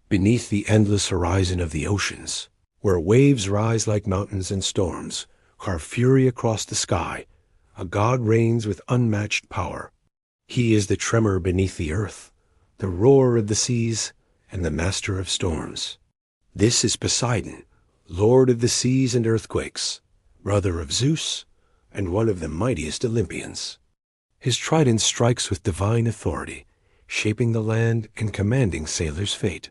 Beneath the endless horizon of the oceans, where waves rise like mountains and storms carve fury across the sky, a god reigns with unmatched power. He is the tremor beneath the earth, the roar of the seas, and the master of storms. This is Poseidon, lord of the seas and earthquakes, brother of Zeus, and one of the mightiest Olympians. His trident strikes with divine authority, shaping the land and commanding sailors' fate.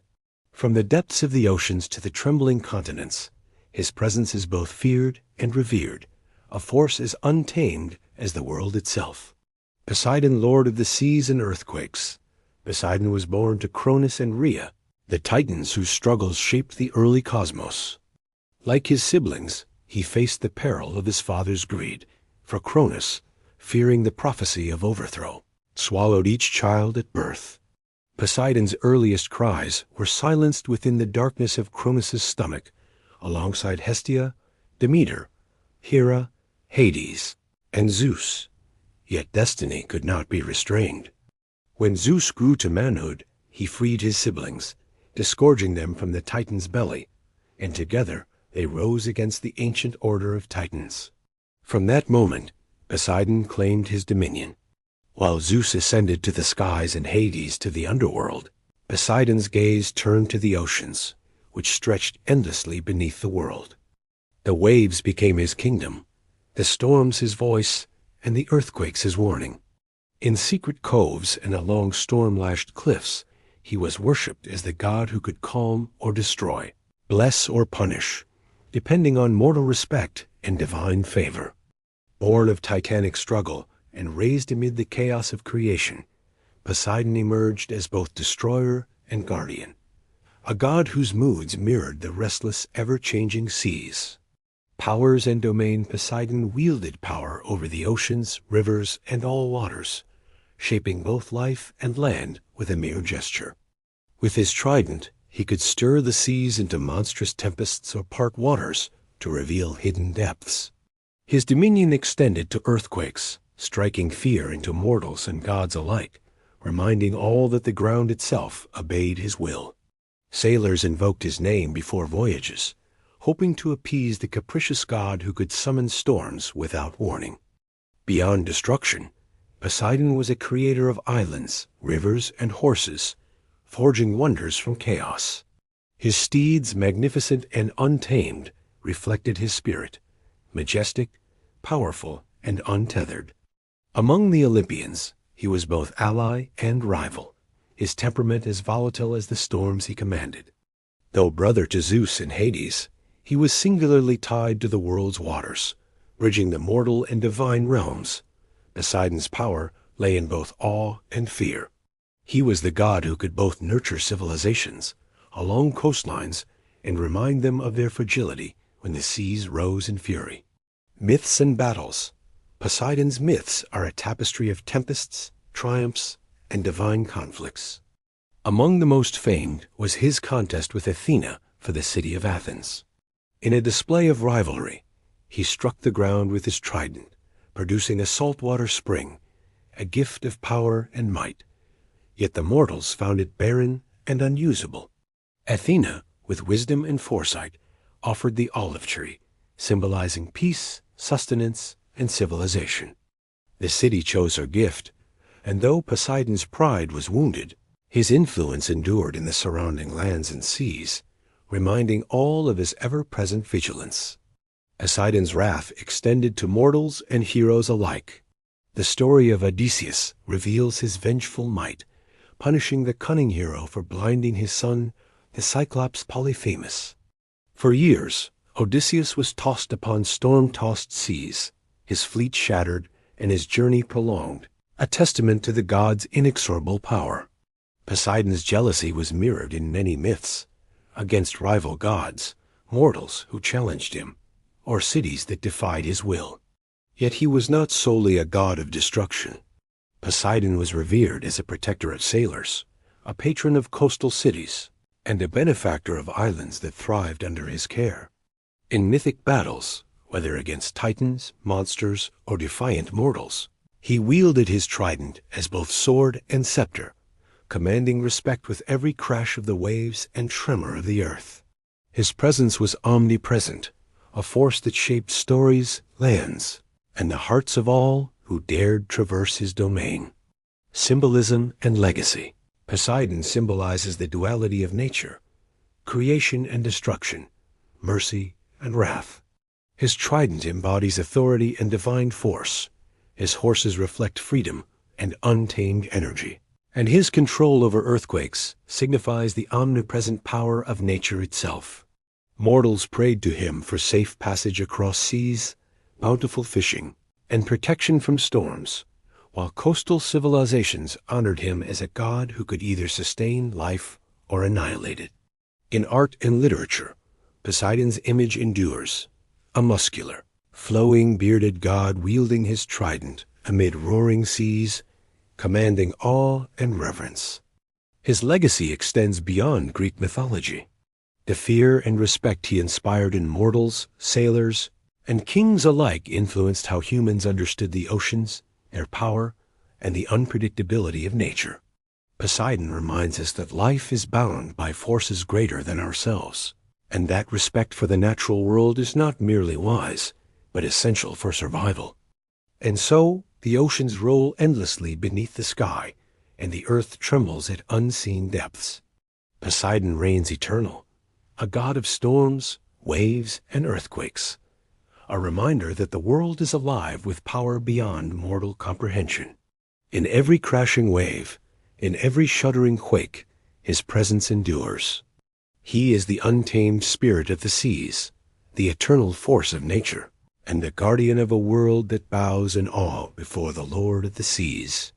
From the depths of the oceans to the trembling continents, his presence is both feared and revered, a force as untamed as the world itself. Poseidon, lord of the seas and earthquakes. Poseidon was born to Cronus and Rhea, the titans whose struggles shaped the early cosmos. Like his siblings, he faced the peril of his father's greed, for Cronus, fearing the prophecy of overthrow, swallowed each child at birth. Poseidon's earliest cries were silenced within the darkness of Cronus's stomach, alongside Hestia, Demeter, Hera, Hades, and Zeus. Yet destiny could not be restrained. When Zeus grew to manhood, he freed his siblings, disgorging them from the Titan's belly, and together they rose against the ancient order of Titans. From that moment, Poseidon claimed his dominion. While Zeus ascended to the skies and Hades to the underworld, Poseidon's gaze turned to the oceans, which stretched endlessly beneath the world. The waves became his kingdom, the storms his voice, and the earthquakes his warning. In secret coves and along storm-lashed cliffs, he was worshipped as the god who could calm or destroy, bless or punish, depending on mortal respect and divine favor. Born of titanic struggle and raised amid the chaos of creation, Poseidon emerged as both destroyer and guardian, a god whose moods mirrored the restless, ever-changing seas. Powers and domain, Poseidon wielded power over the oceans, rivers, and all waters, shaping both life and land with a mere gesture. With his trident, he could stir the seas into monstrous tempests or part waters to reveal hidden depths. His dominion extended to earthquakes, striking fear into mortals and gods alike, reminding all that the ground itself obeyed his will. Sailors invoked his name before voyages, hoping to appease the capricious god who could summon storms without warning. Beyond destruction, Poseidon was a creator of islands, rivers, and horses, forging wonders from chaos. His steeds, magnificent and untamed, reflected his spirit, majestic, powerful, and untethered. Among the Olympians, he was both ally and rival, his temperament as volatile as the storms he commanded. Though brother to Zeus and Hades, he was singularly tied to the world's waters, bridging the mortal and divine realms. Poseidon's power lay in both awe and fear. He was the god who could both nurture civilizations along coastlines and remind them of their fragility when the seas rose in fury. Myths and battles. Poseidon's myths are a tapestry of tempests, triumphs, and divine conflicts. Among the most famed was his contest with Athena for the city of Athens. In a display of rivalry, he struck the ground with his trident, producing a saltwater spring, a gift of power and might. Yet the mortals found it barren and unusable. Athena, with wisdom and foresight, offered the olive tree, symbolizing peace, sustenance, and civilization. The city chose her gift, and though Poseidon's pride was wounded, his influence endured in the surrounding lands and seas, reminding all of his ever-present vigilance. Poseidon's wrath extended to mortals and heroes alike. The story of Odysseus reveals his vengeful might, punishing the cunning hero for blinding his son, the Cyclops Polyphemus. For years, Odysseus was tossed upon storm-tossed seas, his fleet shattered and his journey prolonged, a testament to the god's inexorable power. Poseidon's jealousy was mirrored in many myths, against rival gods, mortals who challenged him, or cities that defied his will. Yet he was not solely a god of destruction. Poseidon was revered as a protector of sailors, a patron of coastal cities, and a benefactor of islands that thrived under his care. In mythic battles, whether against titans, monsters, or defiant mortals, he wielded his trident as both sword and scepter, commanding respect with every crash of the waves and tremor of the earth. His presence was omnipresent, a force that shaped stories, lands, and the hearts of all who dared traverse his domain. Symbolism and legacy. Poseidon symbolizes the duality of nature, creation and destruction, mercy and wrath. His trident embodies authority and divine force. His horses reflect freedom and untamed energy. And his control over earthquakes signifies the omnipresent power of nature itself. Mortals prayed to him for safe passage across seas, bountiful fishing, and protection from storms, while coastal civilizations honored him as a god who could either sustain life or annihilate it. In art and literature, Poseidon's image endures, a muscular, flowing, bearded god wielding his trident amid roaring seas, commanding awe and reverence. His legacy extends beyond Greek mythology. The fear and respect he inspired in mortals, sailors, and kings alike influenced how humans understood the oceans, their power, and the unpredictability of nature. Poseidon reminds us that life is bound by forces greater than ourselves, and that respect for the natural world is not merely wise, but essential for survival. And so, the oceans roll endlessly beneath the sky, and the earth trembles at unseen depths. Poseidon reigns eternal, a god of storms, waves, and earthquakes, a reminder that the world is alive with power beyond mortal comprehension. In every crashing wave, in every shuddering quake, his presence endures. He is the untamed spirit of the seas, the eternal force of nature, and the guardian of a world that bows in awe before the Lord of the seas.